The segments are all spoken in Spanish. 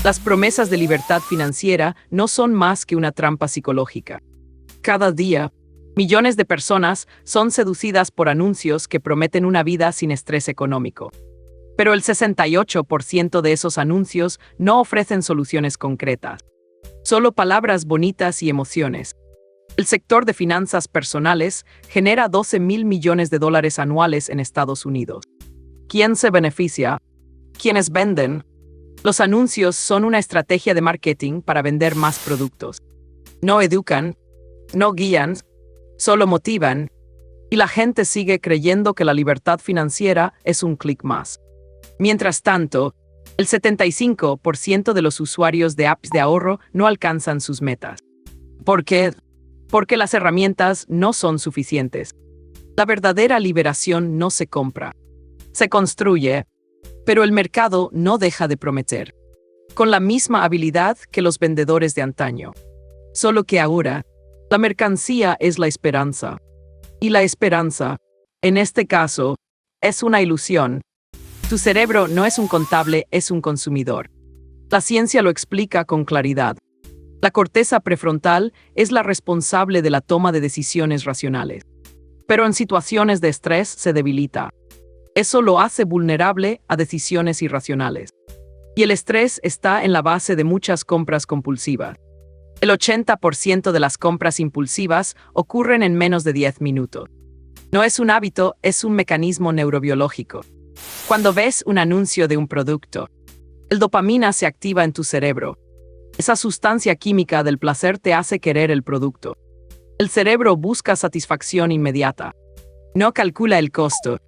Las promesas de libertad financiera no son más que una trampa psicológica. Cada día, millones de personas son seducidas por anuncios que prometen una vida sin estrés económico. Pero el 68% de esos anuncios no ofrecen soluciones concretas. Solo palabras bonitas y emociones. El sector de finanzas personales genera 12.000 millones de dólares anuales en Estados Unidos. ¿Quién se beneficia? ¿Quiénes venden? Los anuncios son una estrategia de marketing para vender más productos. No educan, no guían, solo motivan, y la gente sigue creyendo que la libertad financiera es un clic más. Mientras tanto, el 75% de los usuarios de apps de ahorro no alcanzan sus metas. ¿Por qué? Porque las herramientas no son suficientes. La verdadera liberación no se compra. Se construye, pero el mercado no deja de prometer. Con la misma habilidad que los vendedores de antaño. Solo que ahora, la mercancía es la esperanza. Y la esperanza, en este caso, es una ilusión. Tu cerebro no es un contable, es un consumidor. La ciencia lo explica con claridad. La corteza prefrontal es la responsable de la toma de decisiones racionales. Pero en situaciones de estrés se debilita. Eso lo hace vulnerable a decisiones irracionales. Y el estrés está en la base de muchas compras compulsivas. El 80% de las compras impulsivas ocurren en menos de 10 minutos. No es un hábito, es un mecanismo neurobiológico. Cuando ves un anuncio de un producto, el dopamina se activa en tu cerebro. Esa sustancia química del placer te hace querer el producto. El cerebro busca satisfacción inmediata. No calcula el costo.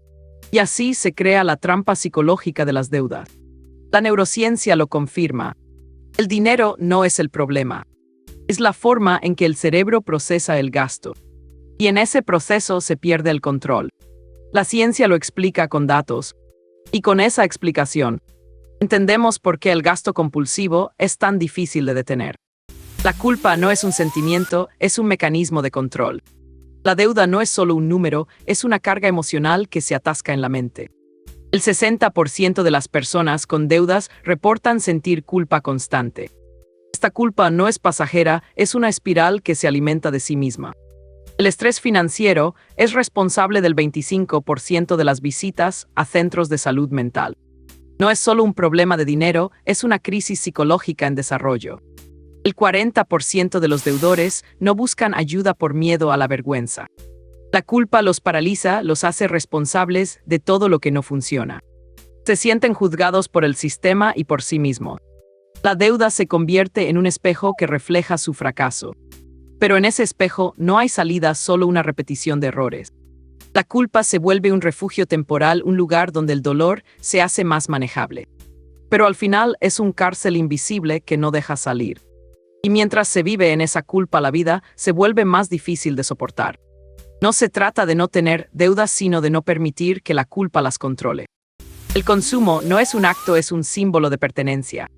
Y así se crea la trampa psicológica de las deudas. La neurociencia lo confirma. El dinero no es el problema. Es la forma en que el cerebro procesa el gasto. Y en ese proceso se pierde el control. La ciencia lo explica con datos. Y con esa explicación, entendemos por qué el gasto compulsivo es tan difícil de detener. La culpa no es un sentimiento, es un mecanismo de control. La deuda no es solo un número, es una carga emocional que se atasca en la mente. El 60% de las personas con deudas reportan sentir culpa constante. Esta culpa no es pasajera, es una espiral que se alimenta de sí misma. El estrés financiero es responsable del 25% de las visitas a centros de salud mental. No es solo un problema de dinero, es una crisis psicológica en desarrollo. El 40% de los deudores no buscan ayuda por miedo a la vergüenza. La culpa los paraliza, los hace responsables de todo lo que no funciona. Se sienten juzgados por el sistema y por sí mismos. La deuda se convierte en un espejo que refleja su fracaso. Pero en ese espejo no hay salida, solo una repetición de errores. La culpa se vuelve un refugio temporal, un lugar donde el dolor se hace más manejable. Pero al final es un cárcel invisible que no deja salir. Y mientras se vive en esa culpa, la vida se vuelve más difícil de soportar. No se trata de no tener deudas, sino de no permitir que la culpa las controle. El consumo no es un acto, es un símbolo de pertenencia.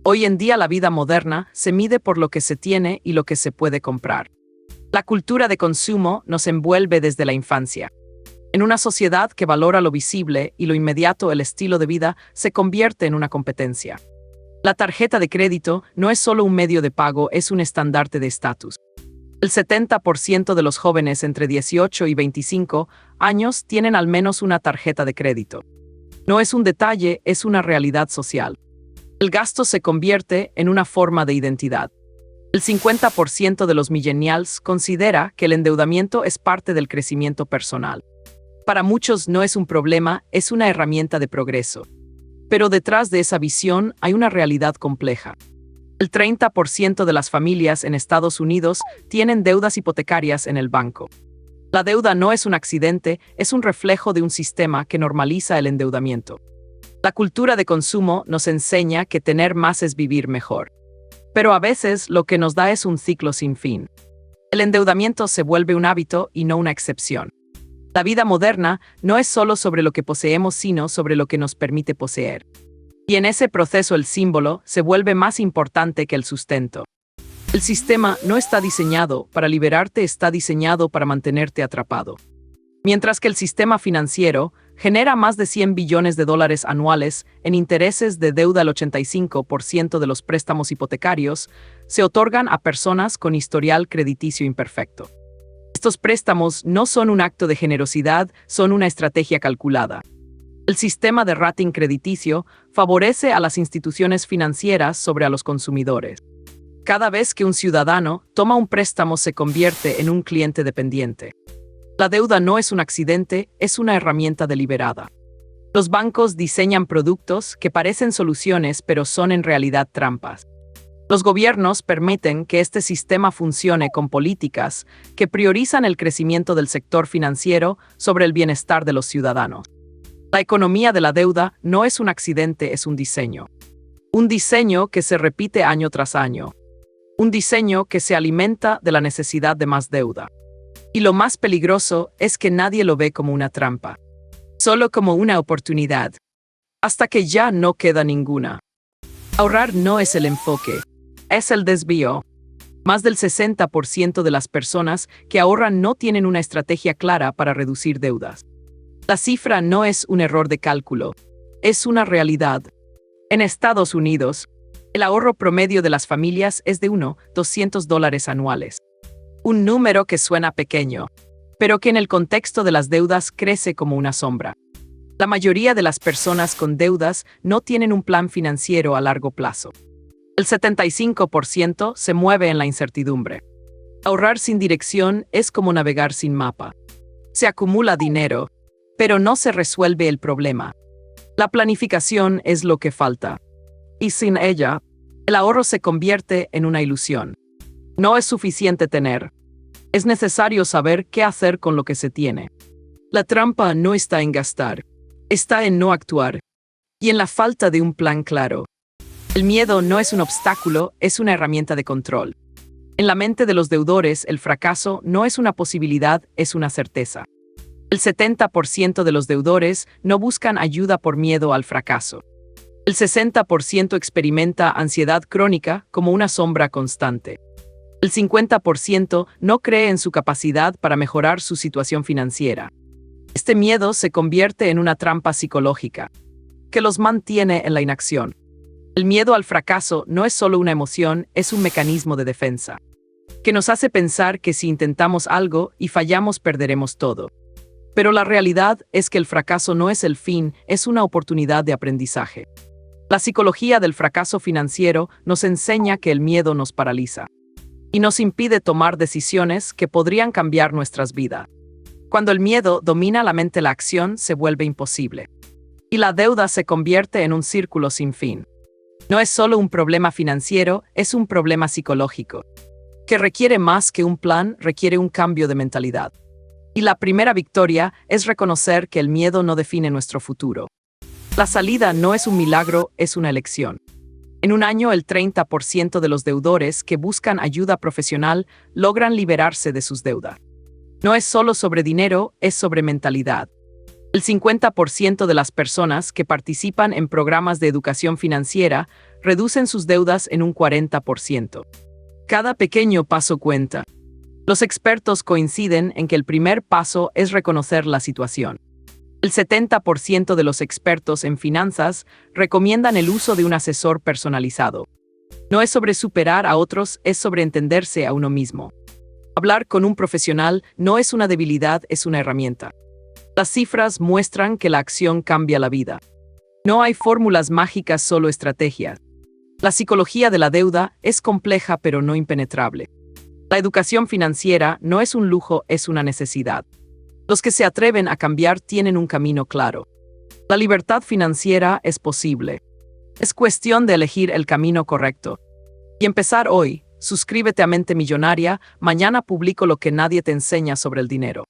Hoy en día la vida moderna se mide por lo que se tiene y lo que se puede comprar. La cultura de consumo nos envuelve desde la infancia. En una sociedad que valora lo visible y lo inmediato, el estilo de vida se convierte en una competencia. La tarjeta de crédito no es solo un medio de pago, es un estandarte de estatus. El 70% de los jóvenes entre 18 y 25 años tienen al menos una tarjeta de crédito. No es un detalle, es una realidad social. El gasto se convierte en una forma de identidad. El 50% de los millennials considera que el endeudamiento es parte del crecimiento personal. Para muchos no es un problema, es una herramienta de progreso. Pero detrás de esa visión hay una realidad compleja. El 30% de las familias en Estados Unidos tienen deudas hipotecarias en el banco. La deuda no es un accidente, es un reflejo de un sistema que normaliza el endeudamiento. La cultura de consumo nos enseña que tener más es vivir mejor. Pero a veces lo que nos da es un ciclo sin fin. El endeudamiento se vuelve un hábito y no una excepción. La vida moderna no es solo sobre lo que poseemos, sino sobre lo que nos permite poseer. Y en ese proceso el símbolo se vuelve más importante que el sustento. El sistema no está diseñado para liberarte, está diseñado para mantenerte atrapado. Mientras que el sistema financiero genera más de 100 billones de dólares anuales en intereses de deuda. El 85% de los préstamos hipotecarios se otorgan a personas con historial crediticio imperfecto. Estos préstamos no son un acto de generosidad, son una estrategia calculada. El sistema de rating crediticio favorece a las instituciones financieras sobre a los consumidores. Cada vez que un ciudadano toma un préstamo se convierte en un cliente dependiente. La deuda no es un accidente, es una herramienta deliberada. Los bancos diseñan productos que parecen soluciones pero son en realidad trampas. Los gobiernos permiten que este sistema funcione con políticas que priorizan el crecimiento del sector financiero sobre el bienestar de los ciudadanos. La economía de la deuda no es un accidente, es un diseño. Un diseño que se repite año tras año. Un diseño que se alimenta de la necesidad de más deuda. Y lo más peligroso es que nadie lo ve como una trampa, solo como una oportunidad, hasta que ya no queda ninguna. Ahorrar no es el enfoque, es el desvío. Más del 60% de las personas que ahorran no tienen una estrategia clara para reducir deudas. La cifra no es un error de cálculo, es una realidad. En Estados Unidos, el ahorro promedio de las familias es de $200 anuales. Un número que suena pequeño, pero que en el contexto de las deudas crece como una sombra. La mayoría de las personas con deudas no tienen un plan financiero a largo plazo. El 75% se mueve en la incertidumbre. Ahorrar sin dirección es como navegar sin mapa. Se acumula dinero, pero no se resuelve el problema. La planificación es lo que falta. Y sin ella, el ahorro se convierte en una ilusión. No es suficiente tener. Es necesario saber qué hacer con lo que se tiene. La trampa no está en gastar, está en no actuar y en la falta de un plan claro. El miedo no es un obstáculo, es una herramienta de control. En la mente de los deudores, el fracaso no es una posibilidad, es una certeza. El 70% de los deudores no buscan ayuda por miedo al fracaso. El 60% experimenta ansiedad crónica como una sombra constante. El 50% no cree en su capacidad para mejorar su situación financiera. Este miedo se convierte en una trampa psicológica que los mantiene en la inacción. El miedo al fracaso no es solo una emoción, es un mecanismo de defensa que nos hace pensar que si intentamos algo y fallamos perderemos todo. Pero la realidad es que el fracaso no es el fin, es una oportunidad de aprendizaje. La psicología del fracaso financiero nos enseña que el miedo nos paraliza y nos impide tomar decisiones que podrían cambiar nuestras vidas. Cuando el miedo domina la mente, la acción se vuelve imposible y la deuda se convierte en un círculo sin fin. No es solo un problema financiero, es un problema psicológico que requiere más que un plan, requiere un cambio de mentalidad. Y la primera victoria es reconocer que el miedo no define nuestro futuro. La salida no es un milagro, es una elección. En un año, el 30% de los deudores que buscan ayuda profesional logran liberarse de sus deudas. No es solo sobre dinero, es sobre mentalidad. El 50% de las personas que participan en programas de educación financiera reducen sus deudas en un 40%. Cada pequeño paso cuenta. Los expertos coinciden en que el primer paso es reconocer la situación. El 70% de los expertos en finanzas recomiendan el uso de un asesor personalizado. No es sobre superar a otros, es sobre entenderse a uno mismo. Hablar con un profesional no es una debilidad, es una herramienta. Las cifras muestran que la acción cambia la vida. No hay fórmulas mágicas, solo estrategias. La psicología de la deuda es compleja pero no impenetrable. La educación financiera no es un lujo, es una necesidad. Los que se atreven a cambiar tienen un camino claro. La libertad financiera es posible. Es cuestión de elegir el camino correcto. Y empezar hoy. Suscríbete a Mente Millonaria, mañana publico lo que nadie te enseña sobre el dinero.